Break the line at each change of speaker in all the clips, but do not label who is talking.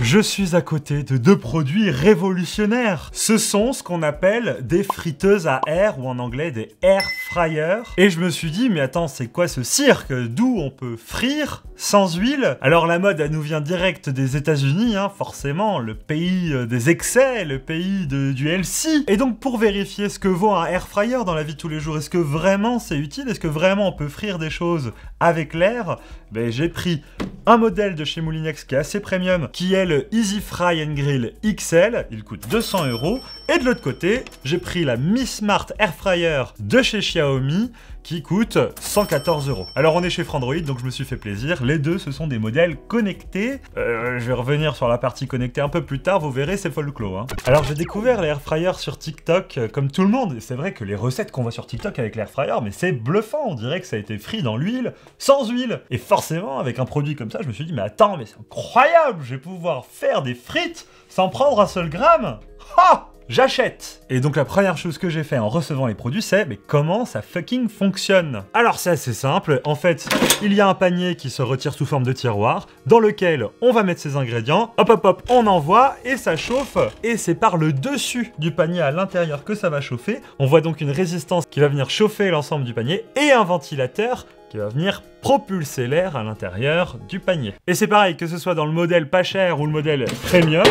Je suis à côté de deux produits révolutionnaires. Ce sont ce qu'on appelle des friteuses à air, ou en anglais des air fryers. Et je me suis dit, mais attends, c'est quoi ce cirque? D'où on peut frire sans huile? Alors la mode, elle nous vient direct des États-Unis, hein, forcément, le pays des excès, le pays du healthy. Et donc pour vérifier ce que vaut un air fryer dans la vie de tous les jours, est-ce que vraiment c'est utile? Est-ce que vraiment on peut frire des choses avec l'air? Ben, j'ai pris un modèle de chez Moulinex qui est assez premium, qui est le Easy Fry and Grill XL, il coûte 200 €. Et de l'autre côté, j'ai pris la Mi Smart Air Fryer de chez Xiaomi, qui coûte 114 €. Alors on est chez Frandroid, donc je me suis fait plaisir. Les deux, ce sont des modèles connectés. Je vais revenir sur la partie connectée un peu plus tard, vous verrez, c'est folklore. Hein. Alors j'ai découvert l'air fryer sur TikTok, comme tout le monde. C'est vrai que les recettes qu'on voit sur TikTok avec l'air fryer, mais c'est bluffant. On dirait que ça a été frit dans l'huile, sans huile. Et forcément, avec un produit comme ça, je me suis dit, mais attends, mais c'est incroyable, je vais pouvoir faire des frites sans prendre un seul gramme. Ha! J'achète! Et donc la première chose que j'ai fait en recevant les produits, c'est mais comment ça fucking fonctionne? Alors c'est assez simple, en fait, il y a un panier qui se retire sous forme de tiroir, dans lequel on va mettre ses ingrédients, hop hop hop, on envoie, et ça chauffe, et c'est par le dessus du panier à l'intérieur que ça va chauffer. On voit donc une résistance qui va venir chauffer l'ensemble du panier, et un ventilateur qui va venir propulser l'air à l'intérieur du panier. Et c'est pareil, que ce soit dans le modèle pas cher ou le modèle premium,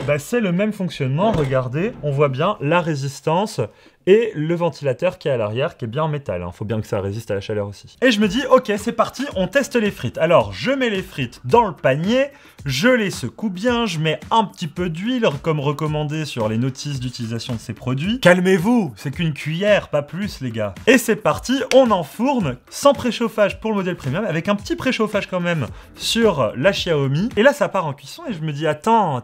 bah c'est le même fonctionnement, regardez, on voit bien la résistance et le ventilateur qui est à l'arrière, qui est bien en métal, hein. Faut bien que ça résiste à la chaleur aussi. Et je me dis, ok, c'est parti, on teste les frites. Alors, je mets les frites dans le panier, je les secoue bien, je mets un petit peu d'huile, comme recommandé sur les notices d'utilisation de ces produits. Calmez-vous, c'est qu'une cuillère, pas plus, les gars. Et c'est parti, on enfourne, sans préchauffage pour le modèle premium, avec un petit préchauffage quand même sur la Xiaomi. Et là, ça part en cuisson, et je me dis, attends,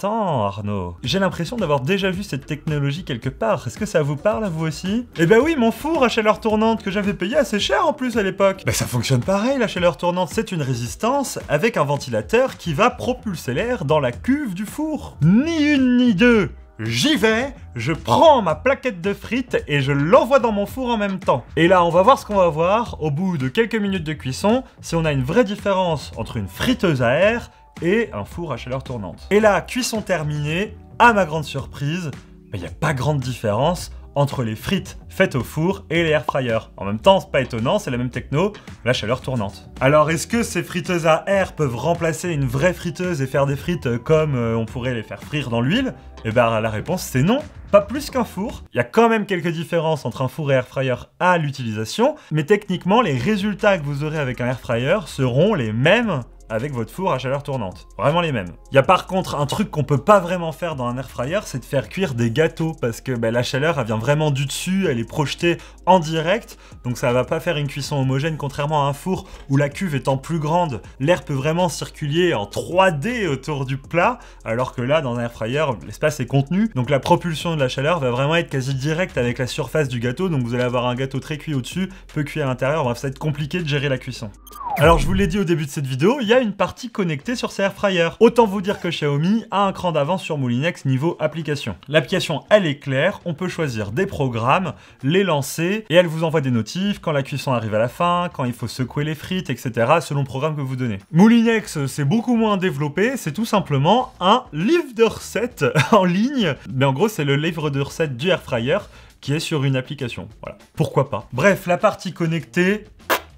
Arnaud. J'ai l'impression d'avoir déjà vu cette technologie quelque part. Est-ce que ça vous parle à vous aussi? Eh ben oui, mon four à chaleur tournante que j'avais payé assez cher en plus à l'époque. Ben ça fonctionne pareil, la chaleur tournante, c'est une résistance avec un ventilateur qui va propulser l'air dans la cuve du four. Ni une ni deux, j'y vais, je prends ma plaquette de frites et je l'envoie dans mon four en même temps. Et là, on va voir ce qu'on va voir au bout de quelques minutes de cuisson, si on a une vraie différence entre une friteuse à air et un four à chaleur tournante. Et là, cuisson terminée, à ma grande surprise, il n'y a pas grande différence entre les frites faites au four et les air fryers. En même temps, c'est pas étonnant, c'est la même techno, la chaleur tournante. Alors, est-ce que ces friteuses à air peuvent remplacer une vraie friteuse et faire des frites comme on pourrait les faire frire dans l'huile? Eh ben, la réponse c'est non. Pas plus qu'un four. Il y a quand même quelques différences entre un four et air fryer à l'utilisation, mais techniquement, les résultats que vous aurez avec un air fryer seront les mêmes avec votre four à chaleur tournante. Vraiment les mêmes. Il y a par contre un truc qu'on peut pas vraiment faire dans un air fryer, c'est de faire cuire des gâteaux, parce que la chaleur, elle vient vraiment du dessus, elle est projetée en direct, donc ça va pas faire une cuisson homogène, contrairement à un four où la cuve étant plus grande, l'air peut vraiment circuler en 3D autour du plat, alors que là, dans un air fryer, l'espace est contenu, donc la propulsion de la chaleur va vraiment être quasi directe avec la surface du gâteau, donc vous allez avoir un gâteau très cuit au-dessus, peu cuit à l'intérieur, bref, ça va être compliqué de gérer la cuisson. Alors je vous l'ai dit au début de cette vidéo, il y a une partie connectée sur ces air fryers. Autant vous dire que Xiaomi a un cran d'avance sur Moulinex niveau application. L'application elle est claire, on peut choisir des programmes, les lancer, et elle vous envoie des notifs quand la cuisson arrive à la fin, quand il faut secouer les frites, etc. selon le programme que vous donnez. Moulinex c'est beaucoup moins développé, c'est tout simplement un livre de recettes en ligne, mais en gros c'est le livre de recettes du air fryer qui est sur une application. Voilà, pourquoi pas. Bref, la partie connectée,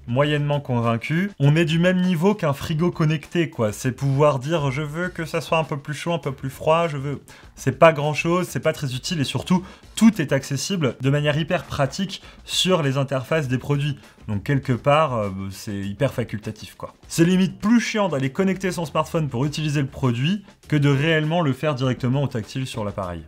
moyennement convaincu. On est du même niveau qu'un frigo connecté, quoi. C'est pouvoir dire je veux que ça soit un peu plus chaud, un peu plus froid, je veux... C'est pas grand chose, c'est pas très utile et surtout, tout est accessible de manière hyper pratique sur les interfaces des produits. Donc quelque part, c'est hyper facultatif, quoi. C'est limite plus chiant d'aller connecter son smartphone pour utiliser le produit que de réellement le faire directement au tactile sur l'appareil.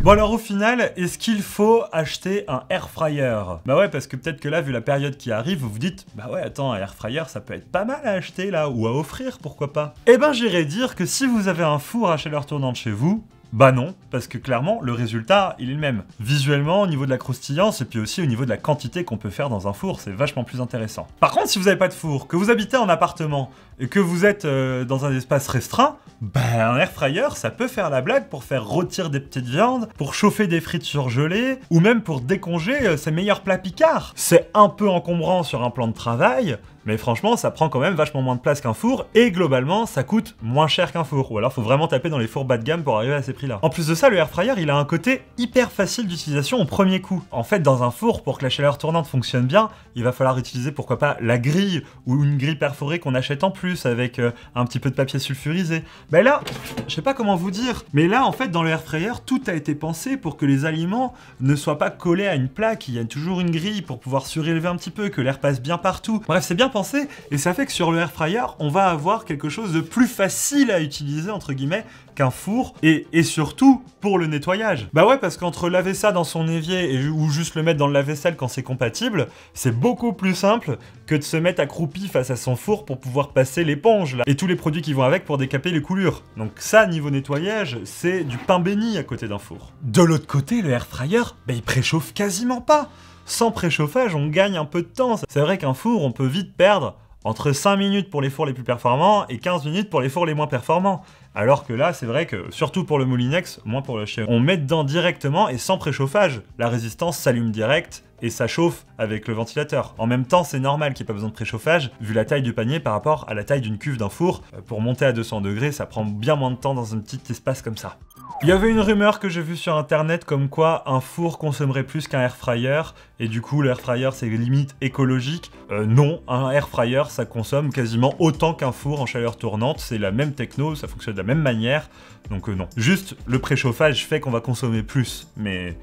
Bon alors au final, est-ce qu'il faut acheter un air fryer? Bah ouais, parce que peut-être que là, vu la période qui arrive, vous vous dites bah ouais, attends, un air fryer, ça peut être pas mal à acheter là, ou à offrir, pourquoi pas? Eh ben j'irais dire que si vous avez un four à chaleur tournante chez vous, bah non, parce que clairement, le résultat, il est le même. Visuellement, au niveau de la croustillance, et puis aussi au niveau de la quantité qu'on peut faire dans un four, c'est vachement plus intéressant. Par contre, si vous n'avez pas de four, que vous habitez en appartement, et que vous êtes dans un espace restreint, bah un air fryer, ça peut faire la blague pour faire rôtir des petites viandes, pour chauffer des frites surgelées, ou même pour décongeler ses meilleurs plats picards. C'est un peu encombrant sur un plan de travail, Mais franchement, ça prend quand même vachement moins de place qu'un four, et globalement, ça coûte moins cher qu'un four. Ou alors, faut vraiment taper dans les fours bas de gamme pour arriver à ces prix-là. En plus de ça, le air fryer, il a un côté hyper facile d'utilisation au premier coup. En fait, dans un four, pour que la chaleur tournante fonctionne bien, il va falloir utiliser, pourquoi pas, la grille, ou une grille perforée qu'on achète en plus, avec un petit peu de papier sulfurisé. Ben là, je sais pas comment vous dire, mais là, en fait, dans le air fryer, tout a été pensé pour que les aliments ne soient pas collés à une plaque. Il y a toujours une grille pour pouvoir surélever un petit peu, que l'air passe bien partout. Bref, c'est bien pensé, et ça fait que sur le air fryer, on va avoir quelque chose de plus facile à utiliser, entre guillemets, qu'un four, et surtout pour le nettoyage. Bah ouais, parce qu'entre laver ça dans son évier ou juste le mettre dans le lave-vaisselle quand c'est compatible, c'est beaucoup plus simple que de se mettre accroupi face à son four pour pouvoir passer l'éponge, là, et tous les produits qui vont avec pour décaper les coulures. Donc ça, niveau nettoyage, c'est du pain béni à côté d'un four. De l'autre côté, le air fryer, bah il préchauffe quasiment pas. Sans préchauffage, on gagne un peu de temps. C'est vrai qu'un four, on peut vite perdre entre 5 minutes pour les fours les plus performants et 15 minutes pour les fours les moins performants. Alors que là, c'est vrai que, surtout pour le Moulinex, moins pour le chien, on met dedans directement et sans préchauffage. La résistance s'allume direct et ça chauffe avec le ventilateur. En même temps, c'est normal qu'il n'y ait pas besoin de préchauffage, vu la taille du panier par rapport à la taille d'une cuve d'un four. Pour monter à 200 degrés, ça prend bien moins de temps dans un petit espace comme ça. Il y avait une rumeur que j'ai vue sur internet comme quoi un four consommerait plus qu'un air fryer, et du coup l'air fryer c'est limite écologique. Non, un air fryer ça consomme quasiment autant qu'un four en chaleur tournante, c'est la même techno, ça fonctionne de la même manière, donc non. Juste le préchauffage fait qu'on va consommer plus, mais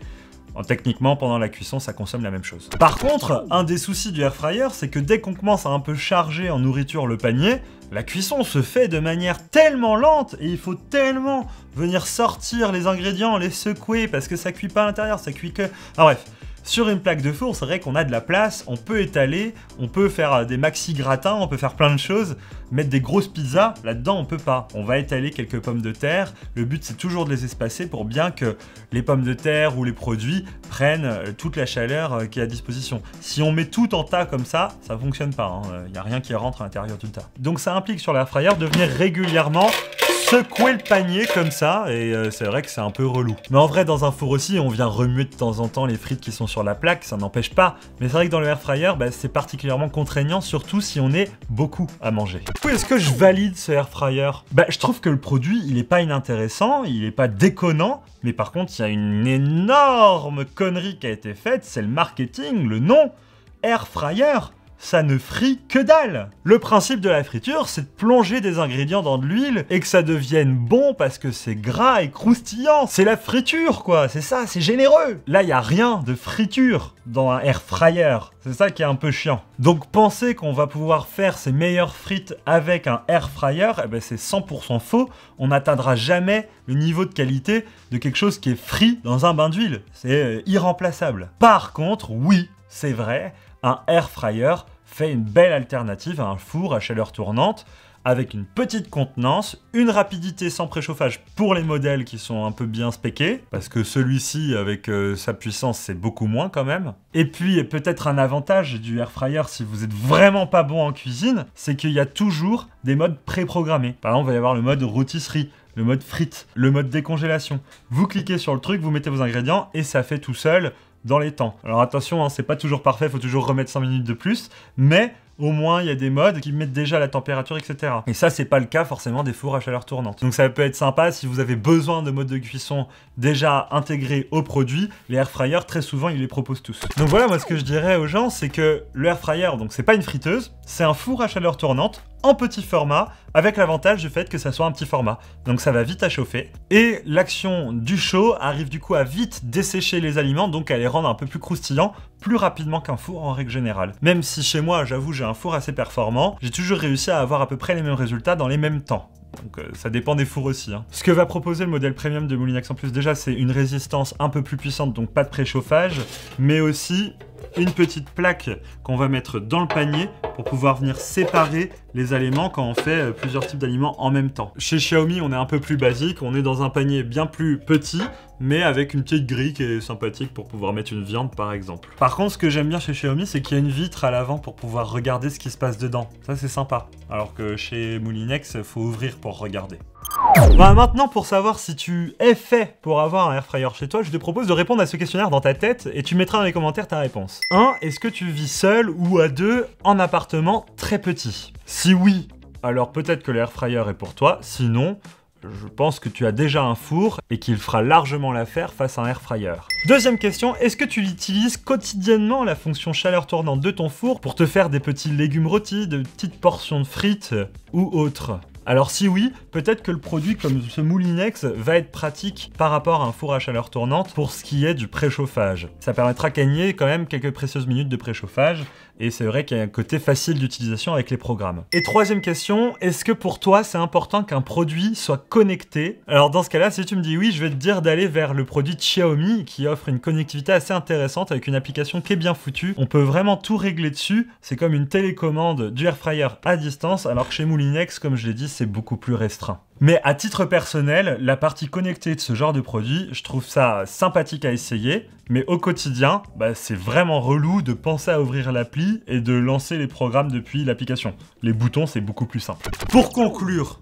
techniquement, pendant la cuisson, ça consomme la même chose. Par contre, un des soucis du air fryer, c'est que dès qu'on commence à un peu charger en nourriture le panier, la cuisson se fait de manière tellement lente et il faut tellement venir sortir les ingrédients, les secouer parce que ça cuit pas à l'intérieur, ça cuit que... Ah bref. Sur une plaque de four, c'est vrai qu'on a de la place, on peut étaler, on peut faire des maxi gratins, on peut faire plein de choses, mettre des grosses pizzas, là-dedans on peut pas. On va étaler quelques pommes de terre, le but c'est toujours de les espacer pour bien que les pommes de terre ou les produits prennent toute la chaleur qui est à disposition. Si on met tout en tas comme ça fonctionne pas, il n'y a rien qui rentre à l'intérieur du tas. Donc ça implique sur l'air fryer de venir régulièrement secouer le panier comme ça, et c'est vrai que c'est un peu relou. Mais en vrai, dans un four aussi, on vient remuer de temps en temps les frites qui sont sur la plaque, ça n'empêche pas. Mais c'est vrai que dans le air fryer, c'est particulièrement contraignant, surtout si on est beaucoup à manger. Du coup, est-ce que je valide ce air fryer? Je trouve que le produit, il est pas inintéressant, il est pas déconnant, mais par contre, il y a une énorme connerie qui a été faite, c'est le marketing, le nom air fryer. Ça ne frit que dalle. Le principe de la friture, c'est de plonger des ingrédients dans de l'huile et que ça devienne bon parce que c'est gras et croustillant. C'est la friture, quoi. C'est ça, c'est généreux. Là, il n'y a rien de friture dans un air fryer. C'est ça qui est un peu chiant. Donc, penser qu'on va pouvoir faire ses meilleures frites avec un air fryer, c'est 100% faux. On n'atteindra jamais le niveau de qualité de quelque chose qui est frit dans un bain d'huile. C'est irremplaçable. Par contre, oui, c'est vrai, un air fryer fait une belle alternative à un four à chaleur tournante avec une petite contenance, une rapidité sans préchauffage pour les modèles qui sont un peu bien spéqués, parce que celui-ci, avec sa puissance, c'est beaucoup moins quand même. Et puis, peut-être un avantage du air fryer si vous êtes vraiment pas bon en cuisine, c'est qu'il y a toujours des modes préprogrammés. Par exemple, il va y avoir le mode rôtisserie, le mode frites, le mode décongélation. Vous cliquez sur le truc, vous mettez vos ingrédients et ça fait tout seul dans les temps. Alors attention, c'est pas toujours parfait, il faut toujours remettre 5 minutes de plus, mais au moins il y a des modes qui mettent déjà la température, etc. Et ça, c'est pas le cas forcément des fours à chaleur tournante. Donc ça peut être sympa si vous avez besoin de modes de cuisson déjà intégrés au produit. Les air fryers, très souvent, ils les proposent tous. Donc voilà, moi ce que je dirais aux gens, c'est que le air fryer, donc c'est pas une friteuse, c'est un four à chaleur tournante en petit format, avec l'avantage du fait que ça soit un petit format. Donc ça va vite à chauffer. Et l'action du chaud arrive du coup à vite dessécher les aliments, donc à les rendre un peu plus croustillants, plus rapidement qu'un four en règle générale. Même si chez moi, j'avoue, j'ai un four assez performant, j'ai toujours réussi à avoir à peu près les mêmes résultats dans les mêmes temps. Donc ça dépend des fours aussi. Ce que va proposer le modèle premium de Moulinex en plus, déjà, c'est une résistance un peu plus puissante, donc pas de préchauffage, mais aussi une petite plaque qu'on va mettre dans le panier pour pouvoir venir séparer les aliments quand on fait plusieurs types d'aliments en même temps. Chez Xiaomi, on est un peu plus basique, on est dans un panier bien plus petit, mais avec une petite grille qui est sympathique pour pouvoir mettre une viande par exemple. Par contre, ce que j'aime bien chez Xiaomi, c'est qu'il y a une vitre à l'avant pour pouvoir regarder ce qui se passe dedans. Ça, c'est sympa. Alors que chez Moulinex, il faut ouvrir pour regarder. Bah maintenant, pour savoir si tu es fait pour avoir un airfryer chez toi, je te propose de répondre à ce questionnaire dans ta tête et tu mettras dans les commentaires ta réponse. 1. Est-ce que tu vis seul ou à deux en appartement très petit? Si oui, alors peut-être que l'airfryer est pour toi, sinon, je pense que tu as déjà un four et qu'il fera largement l'affaire face à un airfryer. Deuxième question, est-ce que tu utilises quotidiennement la fonction chaleur tournante de ton four pour te faire des petits légumes rôtis, de petites portions de frites ou autres? Alors si oui, peut-être que le produit comme ce Moulinex va être pratique par rapport à un four à chaleur tournante pour ce qui est du préchauffage. Ça permettra de gagner quand même quelques précieuses minutes de préchauffage et c'est vrai qu'il y a un côté facile d'utilisation avec les programmes. Et troisième question, est-ce que pour toi c'est important qu'un produit soit connecté? Alors dans ce cas-là, si tu me dis oui, je vais te dire d'aller vers le produit Xiaomi qui offre une connectivité assez intéressante avec une application qui est bien foutue. On peut vraiment tout régler dessus, c'est comme une télécommande du airfryer à distance, alors que chez Moulinex, comme je l'ai dit, c'est beaucoup plus restreint. Mais à titre personnel, la partie connectée de ce genre de produit, je trouve ça sympathique à essayer, mais au quotidien, c'est vraiment relou de penser à ouvrir l'appli et de lancer les programmes depuis l'application. Les boutons, c'est beaucoup plus simple. Pour conclure,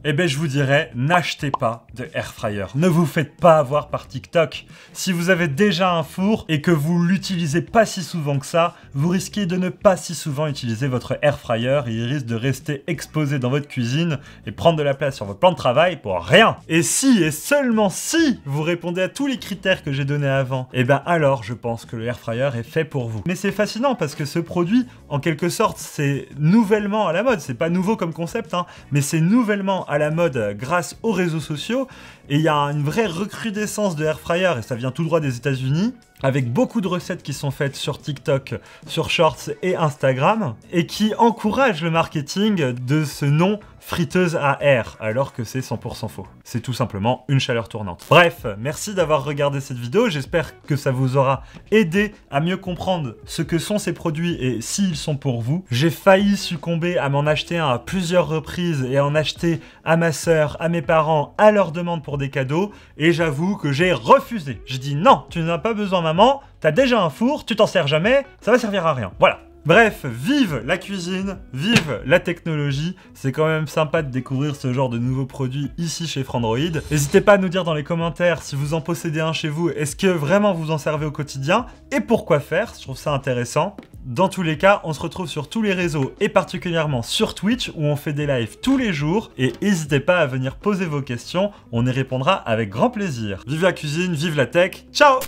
je vous dirais, n'achetez pas de airfryer. Ne vous faites pas avoir par TikTok. Si vous avez déjà un four et que vous l'utilisez pas si souvent que ça, vous risquez de ne pas si souvent utiliser votre airfryer et il risque de rester exposé dans votre cuisine et prendre de la place sur votre plan de travail pour rien. Et si, et seulement si, vous répondez à tous les critères que j'ai donnés avant, alors je pense que le airfryer est fait pour vous. Mais c'est fascinant parce que ce produit, en quelque sorte, c'est nouvellement à la mode. C'est pas nouveau comme concept, mais c'est nouvellement à la mode grâce aux réseaux sociaux et il y a une vraie recrudescence de airfryer et ça vient tout droit des États-Unis avec beaucoup de recettes qui sont faites sur TikTok, sur Shorts et Instagram et qui encouragent le marketing de ce nom friteuse à air alors que c'est 100% faux. C'est tout simplement une chaleur tournante. Bref, merci d'avoir regardé cette vidéo, j'espère que ça vous aura aidé à mieux comprendre ce que sont ces produits et s'ils sont pour vous. J'ai failli succomber à m'en acheter un à plusieurs reprises et à en acheter à ma sœur, à mes parents, à leur demande pour des cadeaux et j'avoue que j'ai refusé. J'ai dit non, tu n'en as pas besoin maman, t'as déjà un four, tu t'en sers jamais, ça va servir à rien. Voilà. Bref, vive la cuisine, vive la technologie, c'est quand même sympa de découvrir ce genre de nouveaux produits ici chez Frandroid. N'hésitez pas à nous dire dans les commentaires si vous en possédez un chez vous, est-ce que vraiment vous en servez au quotidien et pourquoi faire, je trouve ça intéressant. Dans tous les cas, on se retrouve sur tous les réseaux et particulièrement sur Twitch où on fait des lives tous les jours et n'hésitez pas à venir poser vos questions, on y répondra avec grand plaisir. Vive la cuisine, vive la tech, ciao!